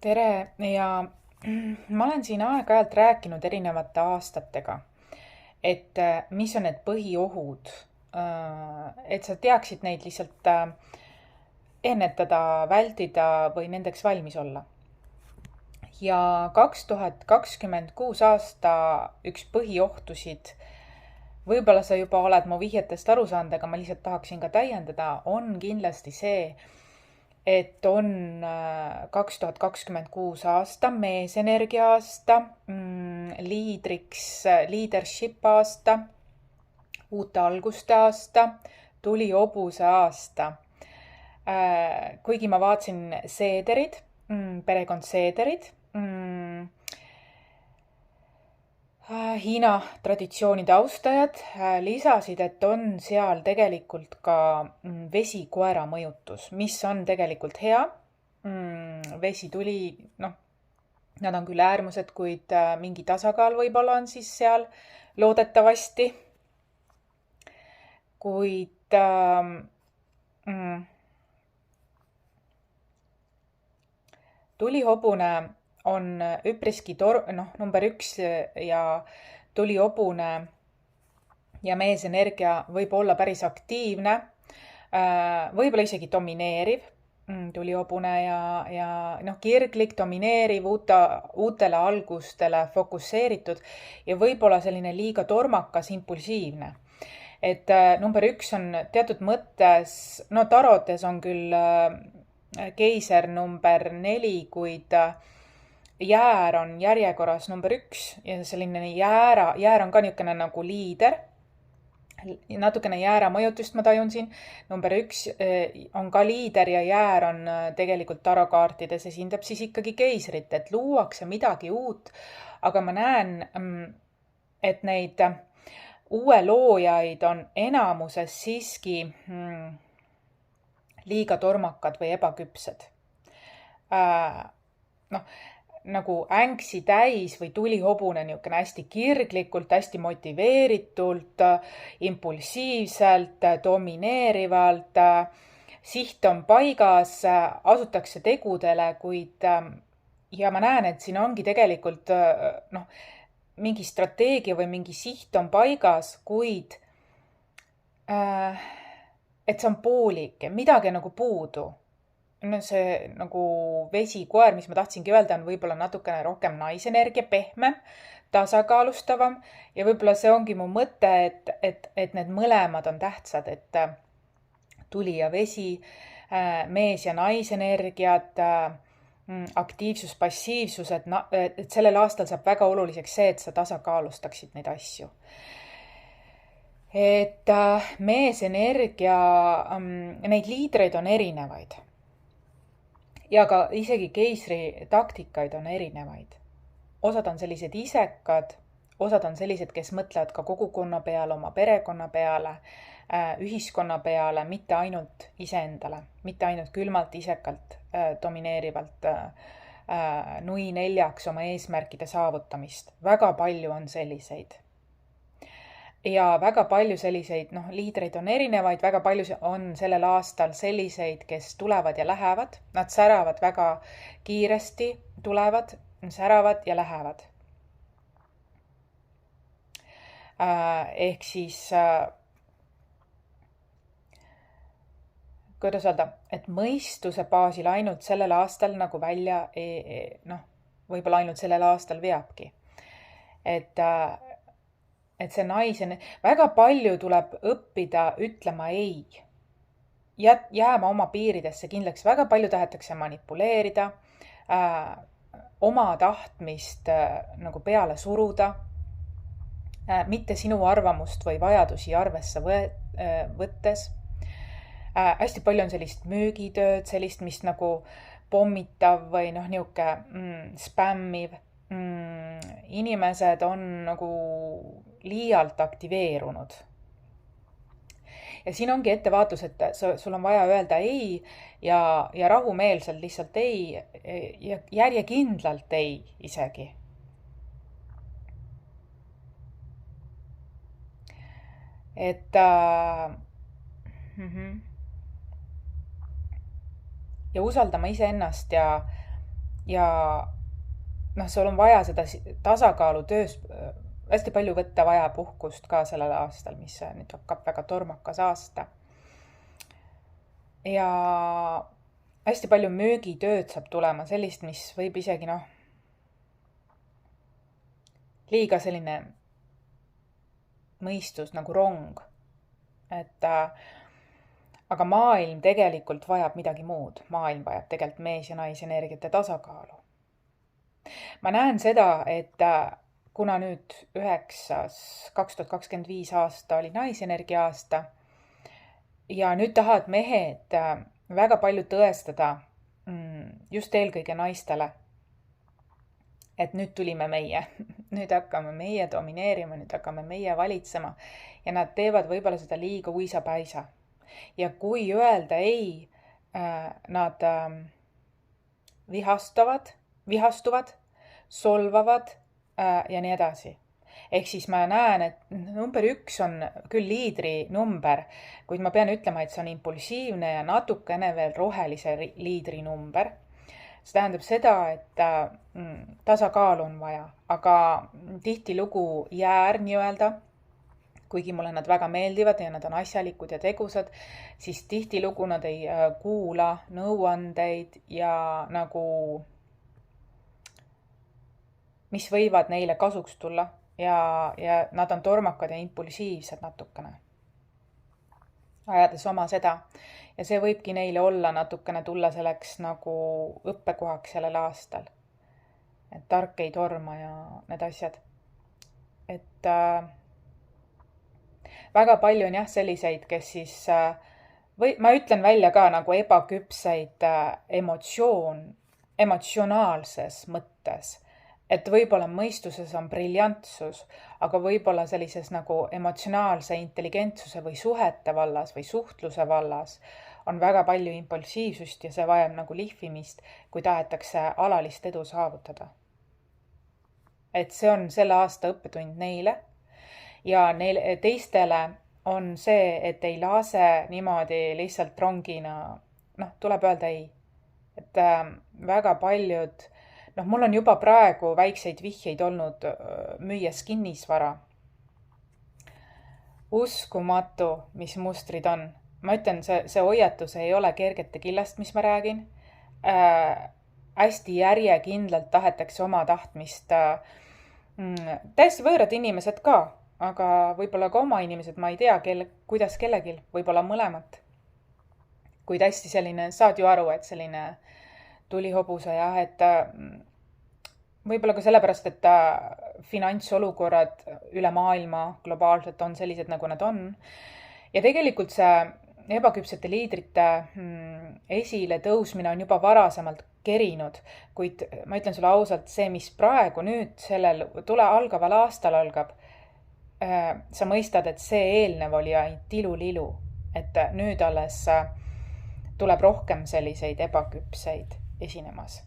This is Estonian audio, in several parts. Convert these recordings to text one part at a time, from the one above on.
Tere ja ma olen siin aeg-ajalt rääkinud erinevate aastatega, et mis on need põhiohud, et sa teaksid neid lihtsalt ennetada, vältida või nendeks valmis olla. Ja 2026 aasta üks põhiohtusid, võib-olla sa juba oled mu vihjetest aru saanud, aga ma lihtsalt tahaksin ka täiendada, on kindlasti see, et on 2026 aasta meesenergia aasta, leadership aasta, uute alguste aasta, tuli hobuse aasta. Kuigi ma vaatasin Seederid, perekond Seederid, Hiina traditsioonide austajad lisasid, et on seal tegelikult ka vesikoera mõjutus, mis on tegelikult hea. Vesi tuli, noh, nad on küll äärmused, kuid mingi tasakaal võib-olla on siis seal loodetavasti. Kuid tulihobune on üpriski number üks ja tulihobune ja meesenergia võib olla päris aktiivne, võib-olla isegi domineeriv, tulihobune ja kirglik, domineeriv, uutele algustele fokusseeritud ja võib-olla selline liiga tormakas, impulsiivne. Et number üks on teatud mõttes, tarotes on küll keiser number 4, kuid jäär on järjekorras number 1 ja selline jäär on ka niisugune nagu liider. Natukene jäära mõjutust ma tajun siin. Number 1 on ka liider ja jäär on tegelikult tarokaartides esindab siis ikkagi keisrit, et luuakse midagi uut, aga ma näen, et neid uue loojaid on enamuses siiski liiga tormakad või ebaküpsed. Nagu ängsi täis või tulihobune niisugune hästi kirglikult, hästi motiveeritult, impulsiivselt, domineerivalt, siht on paigas, asutakse tegudele, kuid ja ma näen, et siin ongi tegelikult mingi strateegia või mingi siht on paigas, kuid et see on poolik ja midagi on nagu puudu. See nagu vesikoer, mis ma tahtsingi öelda, on võib-olla natukene rohkem naisenergia, pehmem, tasakaalustavam ja võib-olla see ongi mu mõte, et need mõlemad on tähtsad, et tuli ja vesi, mees ja naisenergiad, aktiivsus, passiivsus, et sellel aastal saab väga oluliseks see, et sa tasakaalustaksid neid asju. Et meesenergia, neid liidreid on erinevaid. Ja ka isegi keisri taktikaid on erinevaid. Osad on sellised isekad, osad on sellised, kes mõtlevad ka kogukonna peale, oma perekonna peale, ühiskonna peale, mitte ainult iseendale, mitte ainult külmalt, isekalt, domineerivalt nui neljaks oma eesmärkide saavutamist. Väga palju on selliseid. Ja väga palju selliseid, liidreid on erinevaid, väga palju on sellel aastal selliseid, kes tulevad ja lähevad. Nad säravad väga kiiresti, tulevad, säravad ja lähevad. Ehk siis, kuidas öelda, et mõistuse baasil ainult sellel aastal nagu välja, võib-olla ainult sellel aastal veabki. Et see naisen, väga palju tuleb õppida ütlema ei. Jääma oma piiridesse kindlaks, väga palju tahetakse manipuleerida, oma tahtmist nagu peale suruda, mitte sinu arvamust või vajadusi arvesse võttes. Hästi palju on sellist müügitööd, sellist, mis nagu pommitav või niisugune spämmiv. Inimesed on nagu liialt aktiveerunud. Ja siin ongi ettevaatus, et sul on vaja öelda ei ja rahumeelselt lihtsalt ei ja järjekindlalt ei isegi. Et ja usaldama iseennast ja ja sul on vaja seda tasakaalu töös hästi palju võtta vaja puhkust ka sellel aastal, mis nüüd hakkab väga tormakas aasta. Ja hästi palju müügitööd saab tulema, sellist, mis võib isegi liiga selline mõistus nagu rong. Aga maailm tegelikult vajab midagi muud. Maailm vajab tegelikult mees- ja naisenergiate tasakaalu. Ma näen seda, et kuna nüüd 2025 aasta oli naisenergia aasta ja nüüd tahavad mehed väga palju tõestada just eelkõige naistele, et nüüd tulime meie, nüüd hakkame meie domineerima, nüüd hakkame meie valitsema ja nad teevad võib-olla seda liiga uisapäisa. Ja kui öelda ei, nad vihastuvad, solvavad ja nii edasi. Ehk siis ma näen, et number 1 on küll liidri number, kuid ma pean ütlema, et see on impulsiivne ja natukene veel rohelise liidri number. See tähendab seda, et tasakaalu on vaja, aga tihtilugu jäär nii-öelda, kuigi mulle nad väga meeldivad ja nad on asjalikud ja tegusad, siis tihtilugu nad ei kuula nõuandeid ja nagu mis võivad neile kasuks tulla ja nad on tormakad ja impulsiivsed natukene, ajades oma seda. Ja see võibki neile olla natukene tulla selleks nagu õppekohaks sellel aastal. Et tark ei torma ja need asjad. Et väga palju on selliseid, kes siis, või ma ütlen välja ka nagu ebaküpseid emotsionaalses mõttes. Et võib-olla mõistuses on briljantsus, aga võib-olla sellises nagu emotsionaalse intelligentsuse või suhete vallas või suhtluse vallas on väga palju impulsiivsust ja see vajab nagu lihvimist, kui tahetakse alalist edu saavutada. Et see on selle aasta õppetund neile ja teistele on see, et ei lase niimoodi lihtsalt rongina, tuleb öelda ei. Et väga paljud mul on juba praegu väikseid vihjeid olnud müües kinnisvara. Uskumatu, mis mustrid on. Ma ütlen, see hoiatus ei ole kergete killast, mis ma räägin. Hästi järjekindlalt tahetakse oma tahtmist. Täiesti võõrad inimesed ka, aga võib-olla ka oma inimesed, ma ei tea, kuidas kellegil, võib-olla mõlemat. Kuid hästi selline, saad ju aru, et selline tulihobuse ja et võib-olla ka sellepärast, et finantsolukorrad üle maailma globaalselt on sellised, nagu nad on. Ja tegelikult see ebaküpsete liidrite esile tõusmine on juba varasemalt kerinud, kuid ma ütlen sulle ausalt, see, mis praegu nüüd sellel algaval aastal algab, sa mõistad, et see eelnev oli ainult tilulilu, et nüüd alles tuleb rohkem selliseid ebaküpseid esinemas,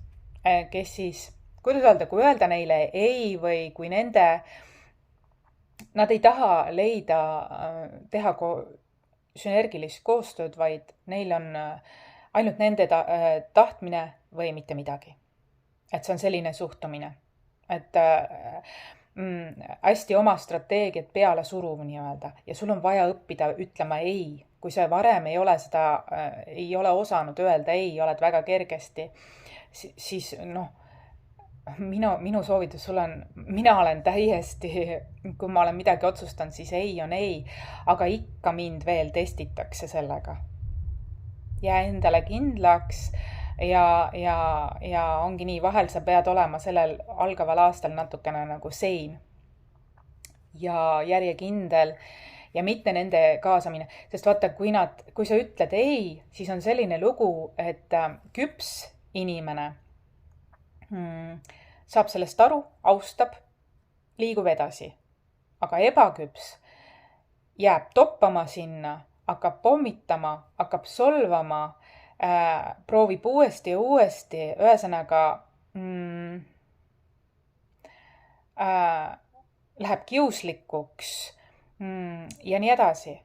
kes siis, kuidas öelda, kui öelda neile ei või kui nad ei taha teha sünergilist koostööd, vaid neil on ainult nende tahtmine või mitte midagi. Et see on selline suhtumine, et hästi oma strateegiat peale suruv nii-öelda ja sul on vaja õppida ütlema ei. Kui sa varem ei ole osanud öelda ei, oled väga kergesti, siis minu soovitus sulle on, mina olen täiesti, kui ma olen midagi otsustanud, siis ei on ei, aga ikka mind veel testitakse sellega. Jää endale kindlaks ja ongi nii, vahel sa pead olema sellel algaval aastal natukene nagu sein ja järjekindel ja mitte nende kaasamine, sest vaata, kui sa ütled ei, siis on selline lugu, et küps inimene saab sellest aru, austab, liigub edasi. Aga ebaküps jääb toppama sinna, hakkab pommitama, hakkab solvama, proovib uuesti ja uuesti, ühesõnaga läheb kiuslikuks ja nii edasi.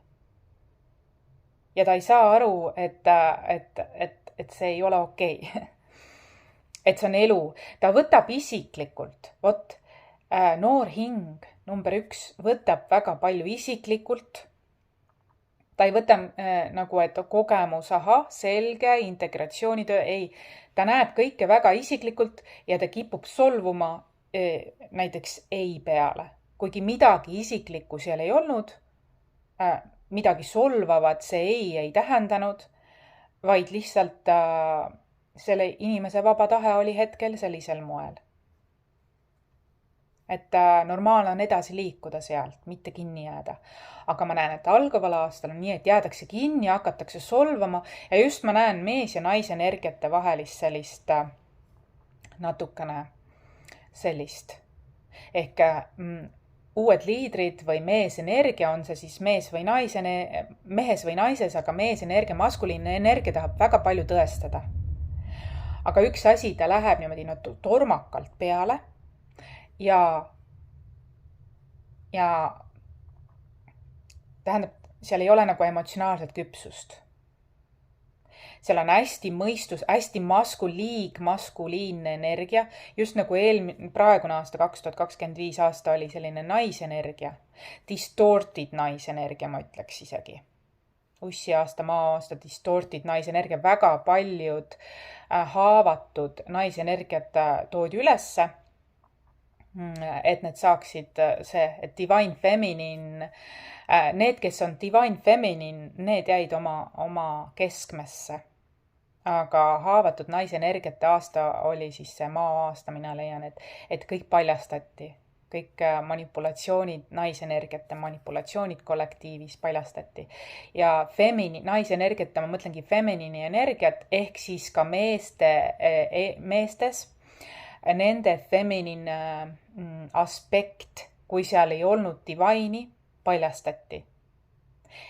Ja ta ei saa aru, et see ei ole okei. et see on elu. Ta võtab isiklikult, noor hing, number 1, võtab väga palju isiklikult. Ta ei võta nagu, et kogemus, selge, integratsioonitöö, ei. Ta näeb kõike väga isiklikult ja ta kipub solvuma näiteks ei peale. Kuigi midagi isiklikku seal ei olnud, midagi solvavat see ei tähendanud, vaid lihtsalt selle inimese vaba tahe oli hetkel sellisel moel. Et normaalne on edasi liikuda sealt, mitte kinni jääda. Aga ma näen, et algaval aastal on nii, et jäädakse kinni, hakatakse solvama ja just ma näen mees- ja naisenergiate vahelist sellist natukene sellist. Ehk uued liidrid või meesenergia, on see siis mehes või naises, aga meesenergia, maskuliinne energia tahab väga palju tõestada. Aga üks asi, ta läheb niimoodi tormakalt peale ja tähendab, seal ei ole nagu emotsionaalset küpsust. Seal on hästi mõistus, hästi maskuliinne energia, just nagu praegune aasta 2025 aasta oli selline naisenergia, distorted naisenergia, ma ütleks isegi. Ussi aasta, maa aasta, distorted naisenergia, väga paljud haavatud naisenergiat toodi ülesse, et need saaksid et divine feminine, need, kes on divine feminine, need jäid oma keskmesse. Aga haavatud naisenergiate aasta oli siis see maa aasta, mina leian, et kõik paljastati. Kõik manipulatsioonid, naisenergiate manipulatsioonid kollektiivis paljastati. Ja naisenergiate, ma mõtlengi feminiini energiat, ehk siis ka meestes, nende feminiine aspekt, kui seal ei olnud divine'i, paljastati.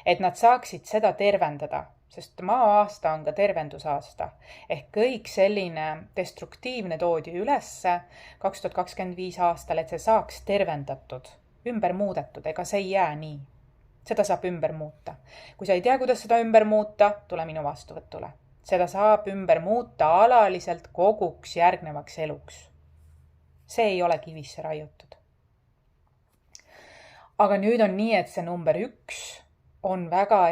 Et nad saaksid seda tervendada, sest maa aasta on ka tervendusaasta. Ehk kõik selline destruktiivne toodi ülesse 2025 aastal, et see saaks tervendatud, ümber muudetud, ega see ei jää nii. Seda saab ümber muuta. Kui sa ei tea, kuidas seda ümber muuta, tule minu vastuvõtule. Seda saab ümber muuta alaliselt koguks järgnevaks eluks. See ei ole kivisse raiutud. Aga nüüd on nii, et see number 1 on väga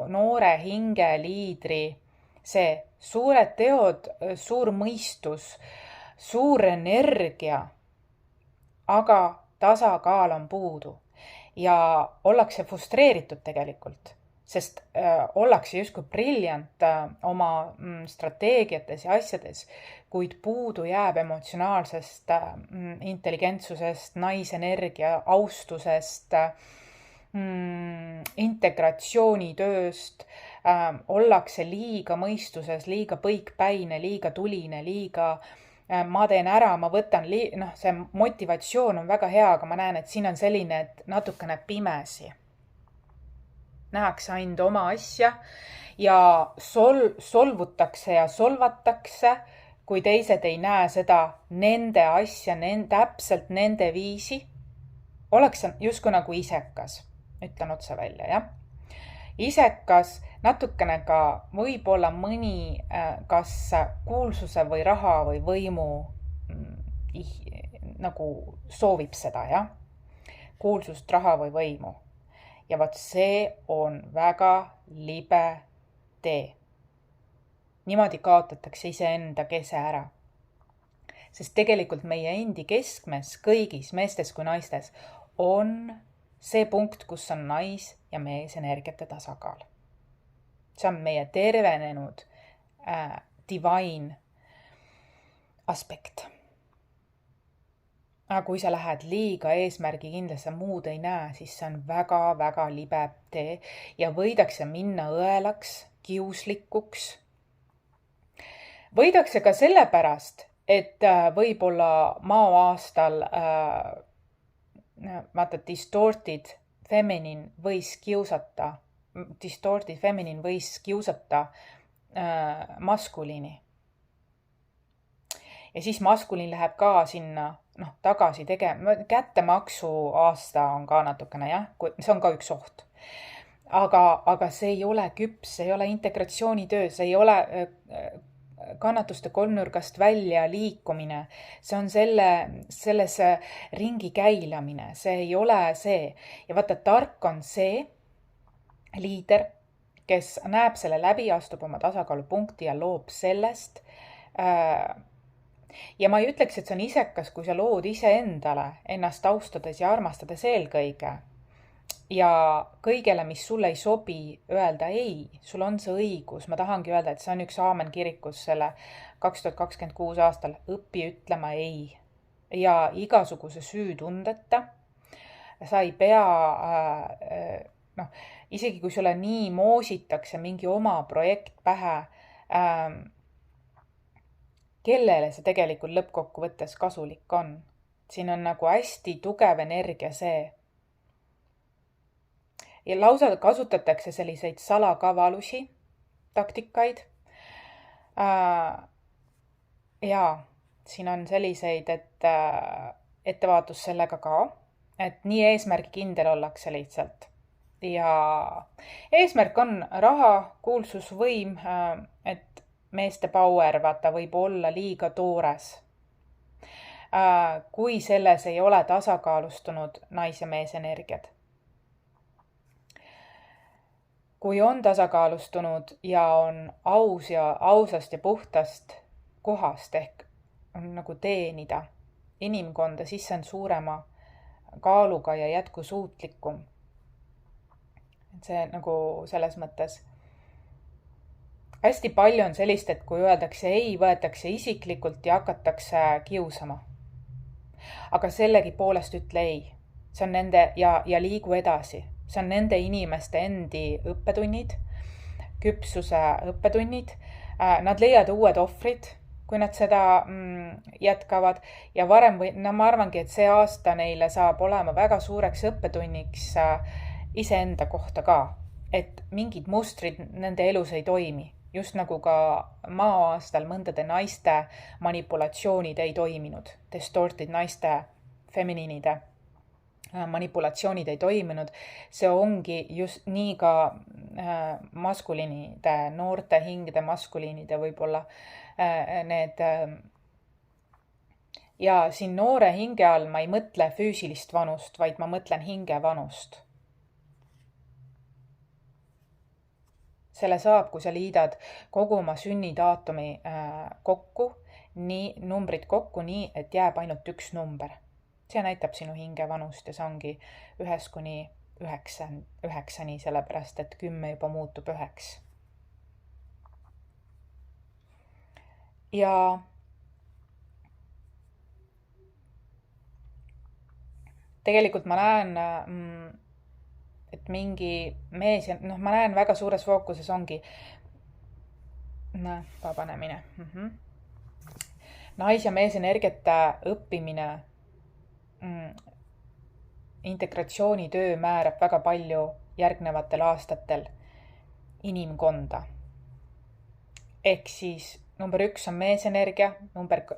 noore hingeliidri, see suured teod, suur mõistus, suur energia, aga tasakaal on puudu ja ollakse frustreeritud tegelikult, sest ollakse justkui briljant oma strateegiates ja asjades, kuid puudu jääb emotsionaalsest intelligentsusest, naisenergia austusest, integratsioonitööst, ollakse liiga mõistuses, liiga põikpäine, liiga tuline, liiga ma teen ära, ma võtan, see motivatsioon on väga hea, aga ma näen, et siin on selline, et natukene pimesi. Nähakse ainult oma asja ja solvutakse ja solvatakse, kui teised ei näe seda nende asja, täpselt nende viisi. Ollakse justkui nagu isekas. Ütlen otse välja, jah. Isekas, natukene ka võib-olla mõni kas kuulsuse või raha või võimu nagu soovib seda, jah. Kuulsust, raha või võimu. Ja vaat see on väga libe tee. Niimoodi kaotatakse iseenda kese ära. Sest tegelikult meie endi keskmes kõigis meestes kui naistes on see punkt, kus on nais- ja meesenergiate tasakaal. See on meie tervenenud divine aspekt. Aga kui sa lähed liiga eesmärgi kindlasti muud ei näe, siis see on väga-väga libe tee ja võidakse minna õelaks, kiuslikuks. Võidakse ka sellepärast, et võib-olla maa aastal distorted feminine võis kiusata maskuliini. Ja siis maskuliin läheb ka sinna tagasi tegema. Kättemaksu aasta on ka natukene, jah, see on ka üks oht. Aga see ei ole küps, see ei ole integratsioonitöö, see ei ole kannatuste kolmnurgast välja liikumine, see on selles ringi käilamine, see ei ole see. Ja vaata, tark on see liider, kes näeb selle läbi, astub oma tasakaalupunkti ja loob sellest. Ja ma ei ütleks, et see on isekas, kui sa lood iseendale ennast austades ja armastades eelkõige. Ja kõigele, mis sulle ei sobi, öelda ei, sul on see õigus. Ma tahangi öelda, et see on üks Aamen kirikus selle 2026 aastal. Õpi ütlema ei. Ja igasuguse süütundeta sa ei pea, isegi kui sulle nii moositakse mingi oma projekt pähe, kellele see tegelikult lõppkokkuvõttes kasulik on. Siin on nagu hästi tugev energia see. Ja lausa kasutatakse selliseid salakavalusi, taktikaid. Ja siin on selliseid, et ettevaatus sellega ka, et nii eesmärgikindel ollakse lihtsalt. Ja eesmärk on raha, kuulsus, võim, et meeste power, vaata, võib olla liiga toores. Kui selles ei ole tasakaalustunud nais- ja meesenergiad. Kui on tasakaalustunud ja on aus ja ausast ja puhtast kohast ehk on nagu teenida inimkonda, siis see on suurema kaaluga ja jätkusuutlikum. See nagu selles mõttes. Hästi palju on sellist, et kui öeldakse ei, võetakse isiklikult ja hakatakse kiusama. Aga sellegi poolest ütle ei. See on nende ja liigu edasi. See on nende inimeste endi õppetunnid, küpsuse õppetunnid. Nad leiavad uued ohvrid, kui nad seda jätkavad. Ja varem ma arvangi, et see aasta neile saab olema väga suureks õppetunniks iseenda kohta ka. Et mingid mustrid nende elus ei toimi. Just nagu ka maa-aastal mõndade naiste manipulatsioonid ei toiminud. Distorted naiste, feminiinide manipulatsioonid ei toiminud. See ongi just nii ka maskuliinide, noorte hingede maskuliinide võib-olla need. Ja siin noore hinge all ma ei mõtle füüsilist vanust, vaid ma mõtlen hinge vanust. Selle saab, kui sa liidad kogu oma sünnidaatumi kokku, numbrid kokku nii, et jääb ainult üks number. See näitab sinu hinge vanust ja see ongi 1–9, sellepärast et 10 juba muutub 9. Ja tegelikult ma näen, et mingi mees, ma näen väga suures fookuses ongi vabanemine. Nais- ja meesenergiate õppimine, integratsioonitöö määrab väga palju järgnevatel aastatel inimkonda. Ehk siis number 1 on meesenergia,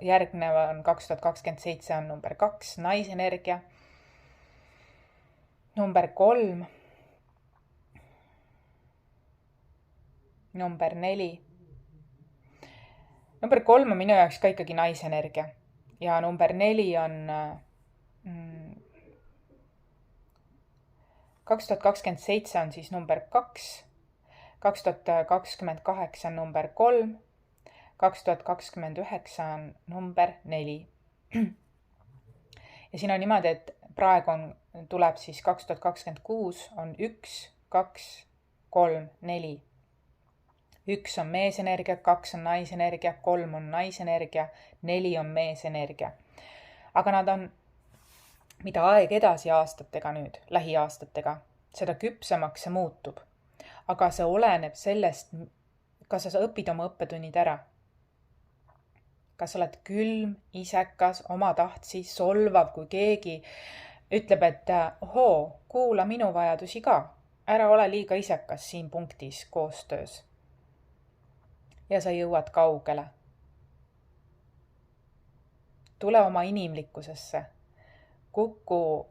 järgnev on 2027 on number 2 naisenergia, number 3, number 4. Number 3 on minu jaoks ka ikkagi naisenergia ja number 4 on 2027 on siis number 2, 2028 on number 3, 2029 on number 4. Ja siin on niimoodi, et praegu tuleb siis 2026 on 1, 2, 3, 4. 1 on meesenergia, 2 on naisenergia, 3 on naisenergia, 4 on meesenergia. Aga nad on, mida aeg edasi aastatega nüüd, lähiaastatega, seda küpsemaks see muutub. Aga see oleneb sellest, kas sa õpid oma õppetunnid ära. Kas sa oled külm, isekas, oma tahtsi, solvav, kui keegi ütleb, et kuula minu vajadusi ka. Ära ole liiga isekas siin punktis koostöös. Ja sa jõuad kaugele. Tule oma inimlikkusesse. Kuku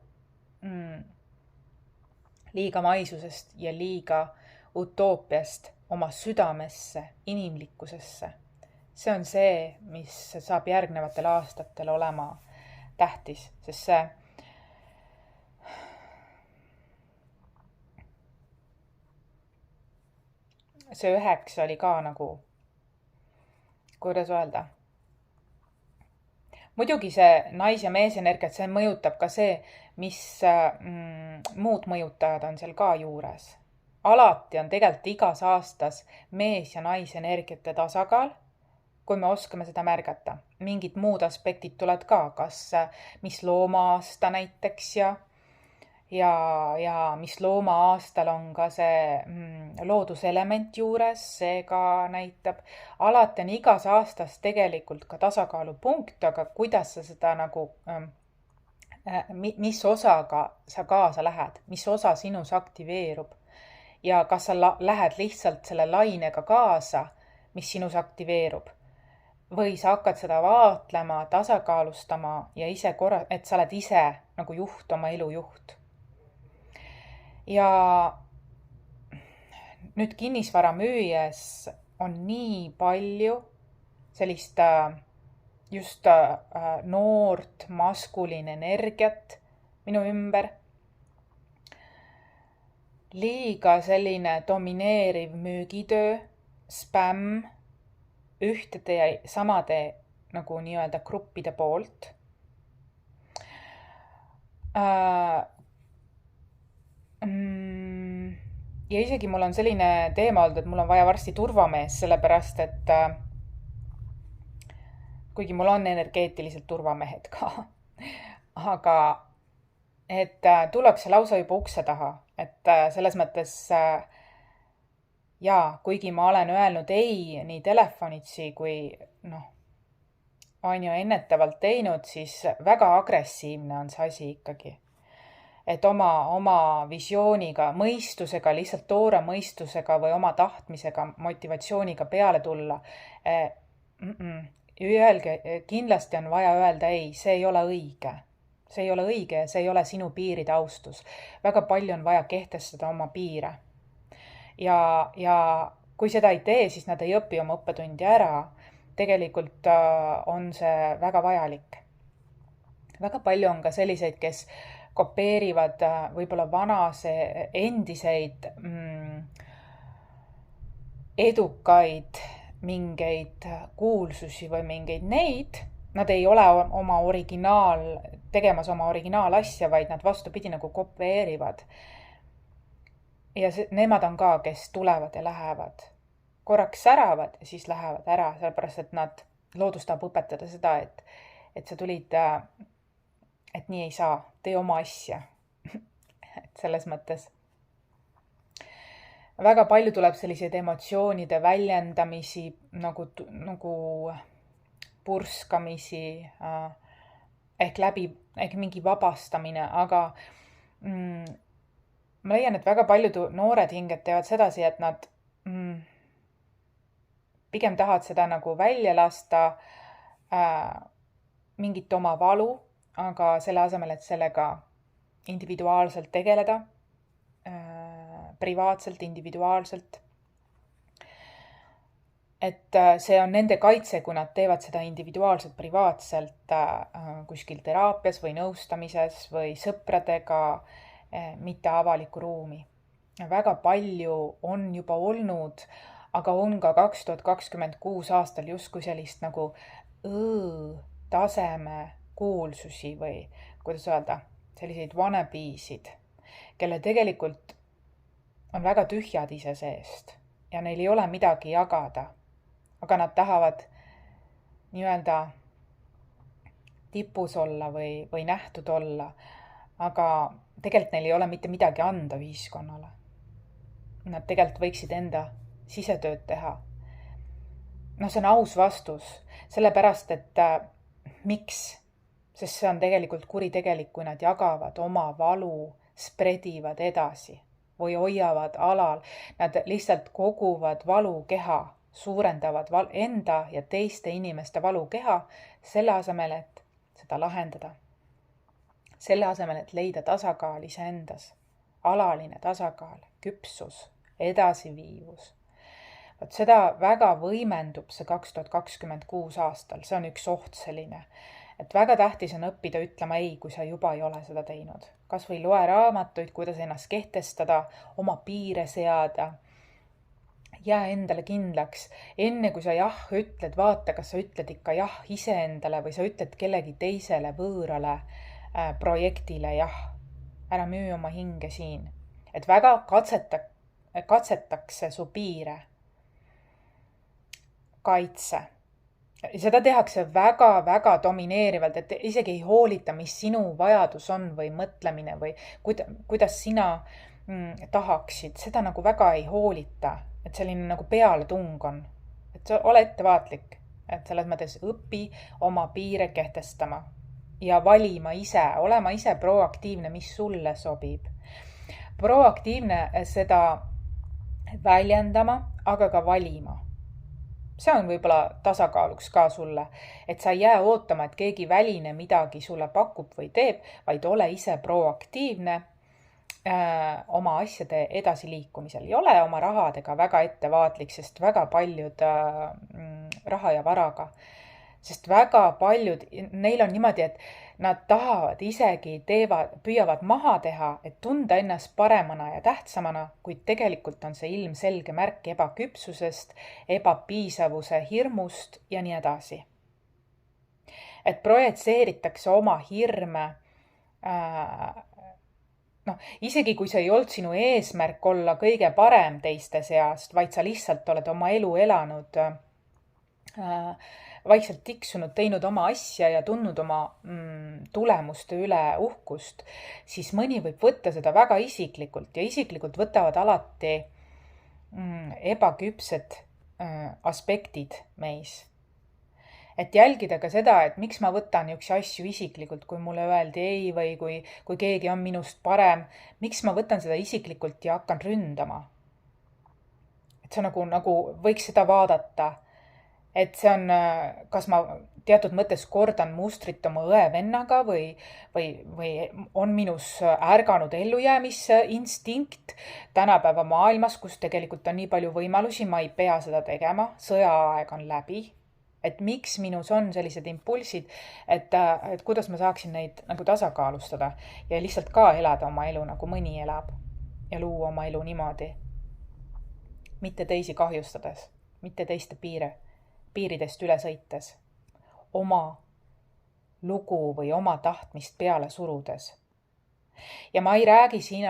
liiga maisusest ja liiga utoopiast oma südamesse, inimlikkusesse. see on see, mis saab järgnevatel aastatel olema tähtis, sest see 9 oli ka nagu, kuidas öelda, muidugi see nais- ja meesenergiat, see mõjutab ka see, mis muud mõjutajad on seal ka juures. Alati on tegelikult igas aastas mees- ja naisenergiate tasakaal, kui me oskame seda märgata. Mingid muud aspektid tulevad ka, kas mis looma-aasta näiteks ja mis looma-aastal on ka see looduselement juures, see ka näitab. Alati on igas aastas tegelikult ka tasakaalupunkt, aga kuidas sa seda nagu, mis osaga sa kaasa lähed, mis osa sinus aktiveerub ja kas sa lähed lihtsalt selle lainega kaasa, mis sinus aktiveerub. Või sa hakkad seda vaatlema, tasakaalustama ja et sa oled ise nagu juht, oma elu juht. Ja nüüd kinnisvara müües on nii palju sellist just noort maskuliin energiat minu ümber. Liiga selline domineeriv müügitöö, spämm, ühtede ja samade nagu nii-öelda gruppide poolt. Ja isegi mul on selline teema olnud, et mul on vaja varsti turvamees, sellepärast et kuigi mul on energeetiliselt turvamehed ka, aga et tullakse lausa juba ukse taha, et selles mõttes jaa, kuigi ma olen öelnud ei nii telefonitsi kui on ju ennetavalt teinud, siis väga agressiivne on see asi ikkagi. Et oma visiooniga, mõistusega, lihtsalt toore mõistusega või oma tahtmisega, motivatsiooniga peale tulla. Kindlasti on vaja öelda ei, see ei ole õige. See ei ole õige ja see ei ole sinu piiride austus. Väga palju on vaja kehtestada oma piire. Ja kui seda ei tee, siis nad ei õpi oma õppetundi ära. Tegelikult on see väga vajalik. Väga palju on ka selliseid, kes kopeerivad võib-olla endiseid edukaid mingeid kuulsusi või mingeid neid. Nad ei ole tegemas oma originaalasja, vaid nad vastupidi nagu kopeerivad. Ja nemad on ka, kes tulevad ja lähevad. Korraks säravad ja siis lähevad ära, sellepärast et loodus tahab õpetada seda, et sa tulid, et nii ei saa, tee oma asja. Et selles mõttes. Väga palju tuleb selliseid emotsioonide väljendamisi, nagu purskamisi, ehk mingi vabastamine, aga ma leian, et väga paljud noored hinged teevad sedasi, et nad pigem tahavad seda nagu välja lasta mingit oma valu, aga selle asemel, et sellega individuaalselt tegeleda, privaatselt, individuaalselt. Et see on nende kaitse, kui nad teevad seda individuaalselt, privaatselt kuskil teraapias või nõustamises või sõpradega, mitte avaliku ruumi. Väga palju on juba olnud, aga on ka 2026 aastal justkui sellist nagu taseme kuulsusi või kuidas öelda, selliseid wannabeesid, kelle tegelikult on väga tühjad ise seest ja neil ei ole midagi jagada, aga nad tahavad nii-öelda tipus olla või nähtud olla, aga tegelikult neil ei ole mitte midagi anda ühiskonnale. Nad tegelikult võiksid enda sisetööd teha. See on aus vastus, sellepärast, et miks? Sest see on tegelikult kuritegelik, kui nad jagavad oma valu, spredivad edasi või hoiavad alal. Nad lihtsalt koguvad valukeha, suurendavad enda ja teiste inimeste valukeha selle asemel, et seda lahendada. Selle asemel, et leida tasakaal iseendas, alaline tasakaal, küpsus, edasiviivus. Vot seda väga võimendub see 2026 aastal, see on üks oht selline. Et väga tähtis on õppida ütlema ei, kui sa juba ei ole seda teinud. Kas või loe raamatuid, kuidas ennast kehtestada, oma piire seada. Jää endale kindlaks. Enne kui sa jah ütled, vaata, kas sa ütled ikka jah iseendale või sa ütled kellegi teisele võõrale projektile jah. Ära müü oma hinge siin. Et väga katsetakse su piire. Kaitse. Seda tehakse väga-väga domineerivalt, et isegi ei hoolita, mis sinu vajadus on või mõtlemine või kuidas sina tahaksid. Seda nagu väga ei hoolita, et selline nagu pealetung on. Et ole ettevaatlik, et selles mõttes õpi oma piire kehtestama ja valima ise, olema ise proaktiivne, mis sulle sobib. Proaktiivne seda väljendama, aga ka valima. See on võib-olla tasakaaluks ka sulle, et sa ei jää ootama, et keegi väline midagi sulle pakub või teeb, vaid ole ise proaktiivne oma asjade edasiliikumisel. Ja ole oma rahadega väga ettevaatlik, sest väga paljud raha ja varaga, sest väga paljud, neil on niimoodi, et nad tahavad isegi püüavad maha teha, et tunda ennast paremana ja tähtsamana, kuid tegelikult on see ilmselge märk ebaküpsusest, ebapiisavuse hirmust ja nii edasi. Et projitseeritakse oma hirme, isegi kui see ei olnud sinu eesmärk olla kõige parem teiste seast, vaid sa lihtsalt oled oma elu elanud, vaikselt tiksunud, teinud oma asja ja tundnud oma tulemuste üle uhkust, siis mõni võib võtta seda väga isiklikult ja isiklikult võtavad alati ebaküpsed aspektid meis. Et jälgida ka seda, et miks ma võtan niisuguse asju isiklikult, kui mulle öeldi ei või kui keegi on minust parem, miks ma võtan seda isiklikult ja hakkan ründama. Et see nagu võiks seda vaadata. Et see on, kas ma teatud mõttes kordan mustrit oma õe-vennaga või on minus ärganud ellujäämisinstinkt tänapäeva maailmas, kus tegelikult on nii palju võimalusi, ma ei pea seda tegema, sõjaaeg on läbi. Et miks minus on sellised impulsid, et kuidas ma saaksin neid nagu tasakaalustada ja lihtsalt ka elada oma elu, nagu mõni elab ja luua oma elu niimoodi. Mitte teisi kahjustades, mitte teiste piiridest üle sõites, oma lugu või oma tahtmist peale surudes. Ja ma ei räägi siin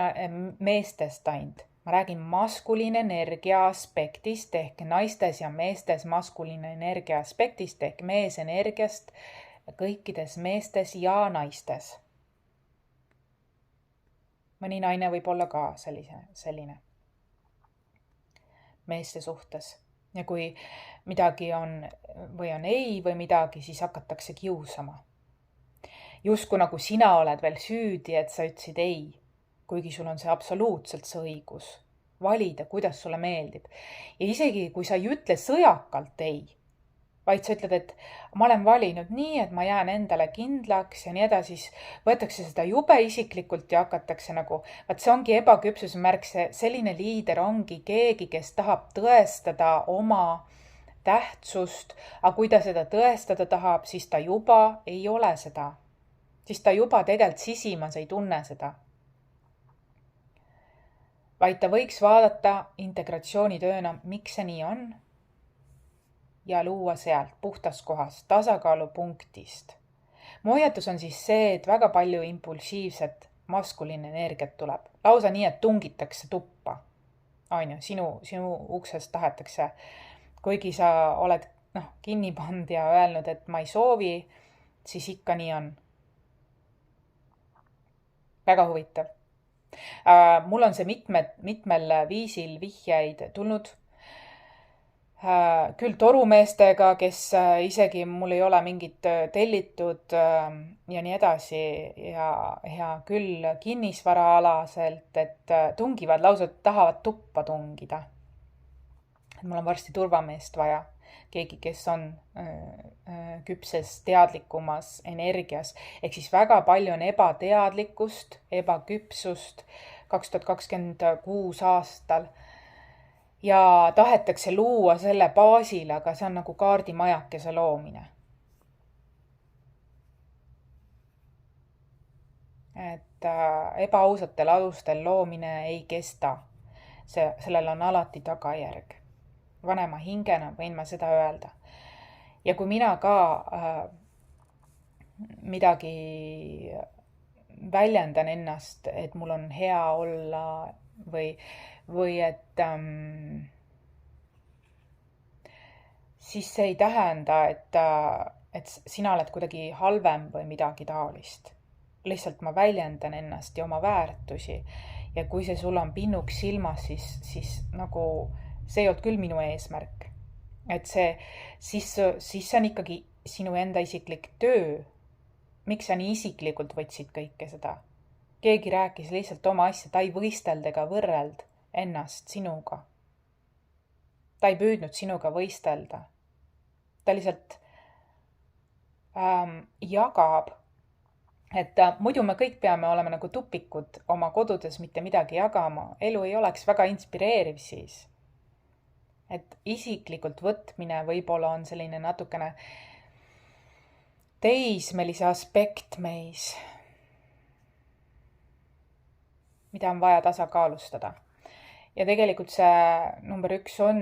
meestest ainult. Ma räägin maskuliine energia aspektist ehk naistes ja meestes maskuliine energia aspektist ehk meesenergiast kõikides meestes ja naistes. Mõni naine võib olla ka selline meeste suhtes. Ja kui midagi on või on ei või midagi, siis hakatakse kiusama. Justkui nagu sina oled veel süüdi, et sa ütlesid ei, kuigi sul on see absoluutselt see õigus. Valida, kuidas sulle meeldib. Ja isegi kui sa ei ütle sõjakalt ei, vaid sa ütled, et ma olen valinud nii, et ma jään endale kindlaks ja nii edasi, siis võetakse seda jube isiklikult ja hakatakse nagu, vaat see ongi ebaküpsuse märk, selline liider ongi keegi, kes tahab tõestada oma tähtsust, aga kui ta seda tõestada tahab, siis ta juba ei ole seda. Siis ta juba tegelikult sisimas ei tunne seda. Vaid ta võiks vaadata integratsioonitööna, miks see nii on, ja luua sealt puhtast kohast, tasakaalupunktist. Mu hoiatus on siis see, et väga palju impulsiivset maskuliin energiat tuleb. Lausa nii, et tungitakse tuppa. Sinu uksest tahetakse, kuigi sa oled kinni pand ja öelnud, et ma ei soovi, siis ikka nii on. Väga huvitav. Mul on see mitmel viisil vihjeid tulnud. Küll torumeestega, kes isegi mul ei ole mingit tellitud ja nii edasi ja küll kinnisvaraalaselt, et tungivad lausa, tahavad tuppa tungida. Mul on varsti turvameest vaja. Keegi, kes on küpses, teadlikumas energias. Ehk siis väga palju on ebateadlikkust, ebaküpsust 2026 aastal. ja tahetakse luua selle baasil, aga see on nagu kaardimajakese loomine. Et ebaausatel alustel loomine ei kesta. Sellel on alati tagajärg. Vanema hingena võin ma seda öelda. Ja kui mina ka midagi väljendan ennast, et mul on hea olla või et siis see ei tähenda, et sina oled kuidagi halvem või midagi taolist. Lihtsalt ma väljendan ennast ja oma väärtusi. Ja kui see sul on pinnuks silmas, siis nagu see ei olnud küll minu eesmärk. Et siis see on ikkagi sinu enda isiklik töö. Miks sa nii isiklikult võtsid kõike seda? Keegi rääkis lihtsalt oma asja, ta ei võistelda ega võrreld ennast sinuga. Ta ei püüdnud sinuga võistelda. Ta lihtsalt jagab. Et muidu me kõik peame olema nagu tupikud oma kodudes mitte midagi jagama. Elu ei oleks väga inspireeriv siis. Et isiklikult võtmine võib-olla on selline natukene teismelise aspekt meis, mida on vaja tasakaalustada. Ja tegelikult see number 1 on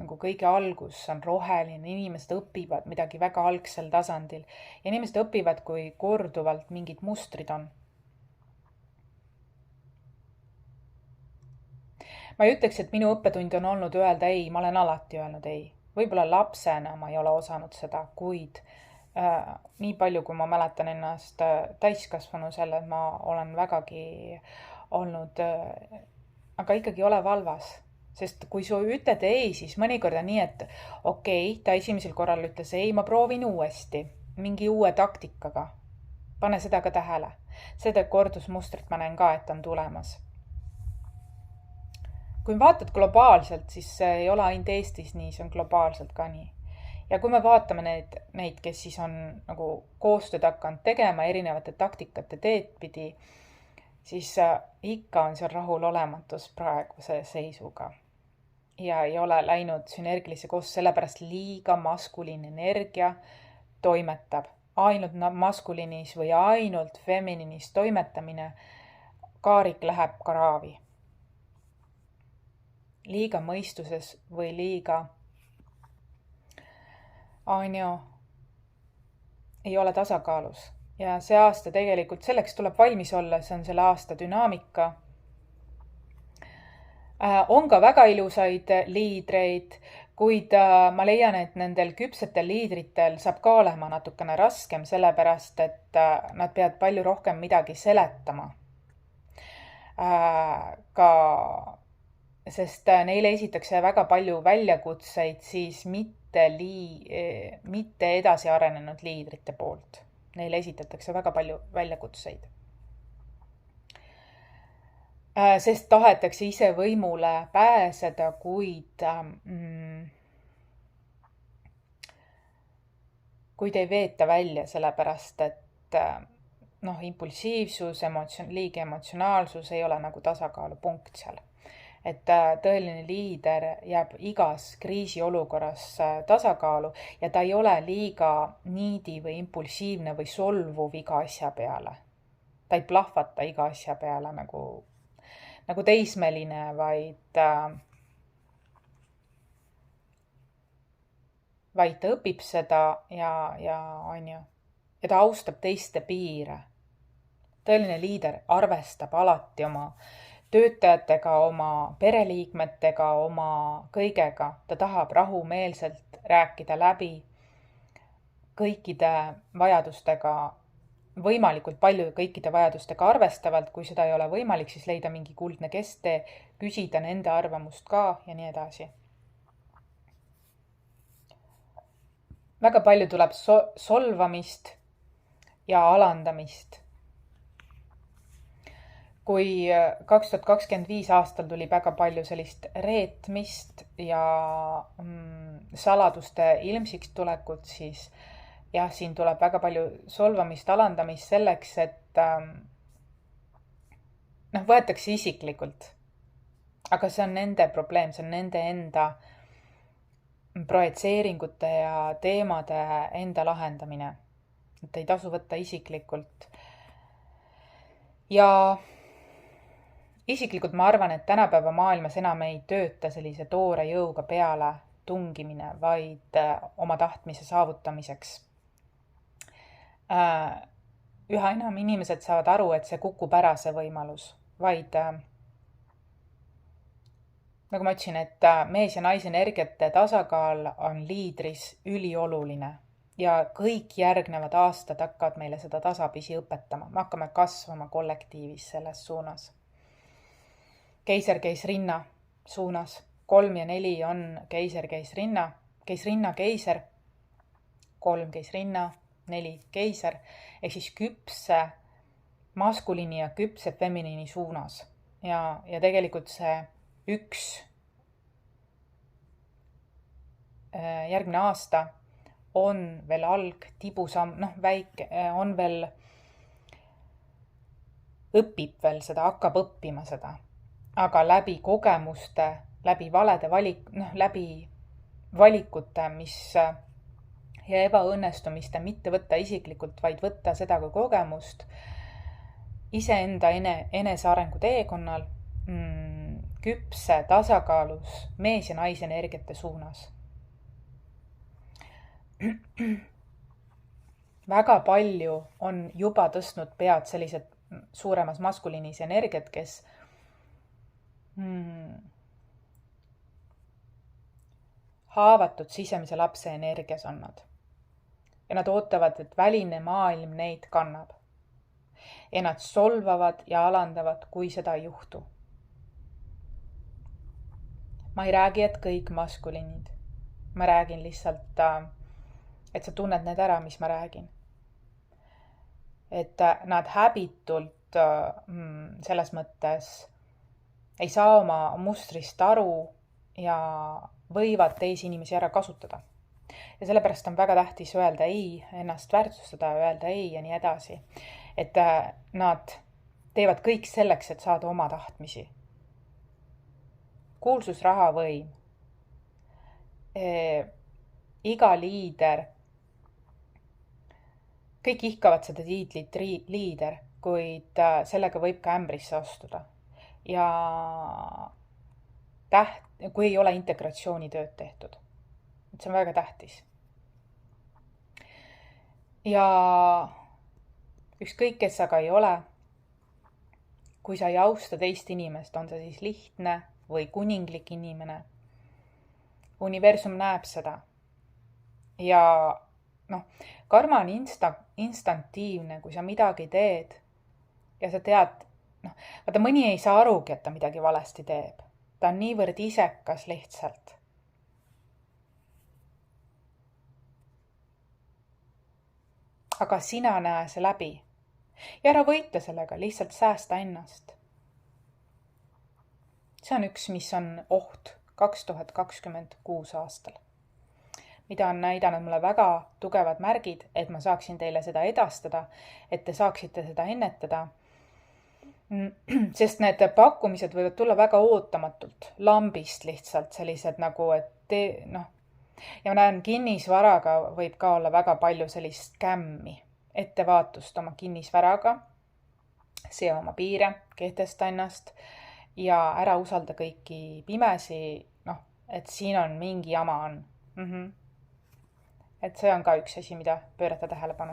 nagu kõige algus, on roheline, inimesed õpivad midagi väga algsel tasandil ja inimesed õpivad, kui korduvalt mingid mustrid on. Ma ei ütleks, et minu õppetund on olnud öelda ei, ma olen alati öelnud ei. Võib-olla lapsena ma ei ole osanud seda, kuid nii palju, kui ma mäletan ennast täiskasvanu selle, et ma olen vägagi olnud, aga ikkagi ole valvas. Sest kui sa ütled ei, siis mõnikord on nii, et okei, ta esimesel korral ütles ei, ma proovin uuesti, mingi uue taktikaga. Pane seda ka tähele. Seda kordusmustrit ma näen ka, et on tulemas. Kui vaatad globaalselt, siis see ei ole ainult Eestis nii, see on globaalselt ka nii. Ja kui me vaatame neid, kes siis on nagu koostööd hakanud tegema erinevate taktikate teed pidi, siis ikka on seal rahulolematus praeguse seisuga. Ja ei ole läinud sünergilisse koos, sellepärast liiga maskuliin energia toimetab. Ainult maskuliinis või ainult feminiinis toimetamine, kaarik läheb karaavi. Liiga mõistuses või liiga ei ole tasakaalus. Ja see aasta tegelikult selleks tuleb valmis olla, see on selle aasta dünaamika. On ka väga ilusaid liidreid, kuid ma leian, et nendel küpsetel liidritel saab ka olema natukene raskem, sellepärast, et nad peavad palju rohkem midagi seletama. Sest neile esitakse väga palju väljakutseid siis mitte edasi arenenud liidrite poolt. Neile esitatakse väga palju väljakutseid. Sest tahetakse ise võimule pääseda, kuid ei veeta välja, sellepärast, et impulsiivsus, liiga emotsionaalsus ei ole nagu tasakaalupunkt seal. Et tõeline liider jääb igas kriisiolukorras tasakaalu ja ta ei ole liiga niidi või impulsiivne või solvuv iga asja peale. Ta ei plahvata iga asja peale nagu teismeline, vaid ta õpib seda ja ta austab teiste piire. Tõeline liider arvestab alati oma töötajatega, oma pereliikmetega, oma kõigega. Ta tahab rahumeelselt rääkida läbi kõikide vajadustega, võimalikult palju kõikide vajadustega arvestavalt. Kui seda ei ole võimalik, siis leida mingi kuldne kesktee, küsida nende arvamust ka ja nii edasi. Väga palju tuleb solvamist ja alandamist. Kui 2025 aastal tuli väga palju sellist reetmist ja saladuste ilmsiks tulekut, siis jah, siin tuleb väga palju solvamist, alandamist selleks, et võetakse isiklikult. aga see on nende probleem, see on nende enda projitseeringute ja teemade enda lahendamine. Et ei tasu võtta isiklikult. Ja isiklikult ma arvan, et tänapäeva maailmas enam ei tööta sellise toore jõuga peale tungimine, vaid oma tahtmise saavutamiseks. Üha enam inimesed saavad aru, et see kukub ära see võimalus, vaid nagu ma ütlesin, et mees ja naise energiate tasakaal on liidris ülioluline ja kõik järgnevad aastad hakkavad meile seda tasapisi õpetama. Me hakkame kasvama kollektiivis selles suunas. Keiser käis rinna suunas. 3 ja 4 on keiser käis rinna, keiser, 3 käis rinna, 4 keiser, ehk siis küpse maskuliini ja küpse feminiini suunas. Ja tegelikult see 1 järgmine aasta on veel tibusamm, väike, on veel, õpib veel seda, hakkab õppima seda. Aga läbi kogemuste, läbi valede läbi valikute, ja ebaõnnestumiste mitte võtta isiklikult, vaid võtta seda kui kogemust iseenda enesearengu teekonnal küpse tasakaalus mees ja naise energiate suunas. Väga palju on juba tõstnud pead sellised suuremas maskuliinis energiat, kes haavatud sisemise lapse energias on nad. Ja nad ootavad, et väline maailm neid kannab. Ja nad solvavad ja alandavad, kui seda ei juhtu. Ma ei räägi, et kõik maskuliinid. Ma räägin lihtsalt, et sa tunned need ära, mis ma räägin. Et nad häbitult selles mõttes ei saa oma mustrist aru ja võivad teisi inimesi ära kasutada. Ja sellepärast on väga tähtis öelda ei, ennast väärtustada, öelda ei ja nii edasi. Et nad teevad kõik selleks, et saada oma tahtmisi. Kuulsus, raha, võim. Iga liider, kõik ihkavad seda tiitlit liider, kuid sellega võib ka ämbrisse astuda. Ja kui ei ole integratsioonitööd tehtud. See on väga tähtis. Ja ükskõik, kes aga ei ole, kui sa ei austa teist inimest, on see siis lihtne või kuninglik inimene, universum näeb seda. Ja karma on instantiivne, kui sa midagi teed ja sa tead, vaata mõni ei saa arugi, et ta midagi valesti teeb. Ta on niivõrd isekas lihtsalt. Aga sina näe see läbi. Ja ära võitle sellega, lihtsalt säästa ennast. See on üks, mis on oht 2026 aastal. Mida on näidanud mulle väga tugevad märgid, et ma saaksin teile seda edastada, et te saaksite seda ennetada. Sest need pakkumised võivad tulla väga ootamatult, lambist lihtsalt sellised nagu, et ja ma näen, kinnisvaraga võib ka olla väga palju sellist kämmi, ettevaatust oma kinnisvaraga, sea oma piire, kehtesta ennast ja ära usalda kõiki pimesi, et siin on mingi jama on. Et see on ka üks asi, mida pöörata tähelepanu.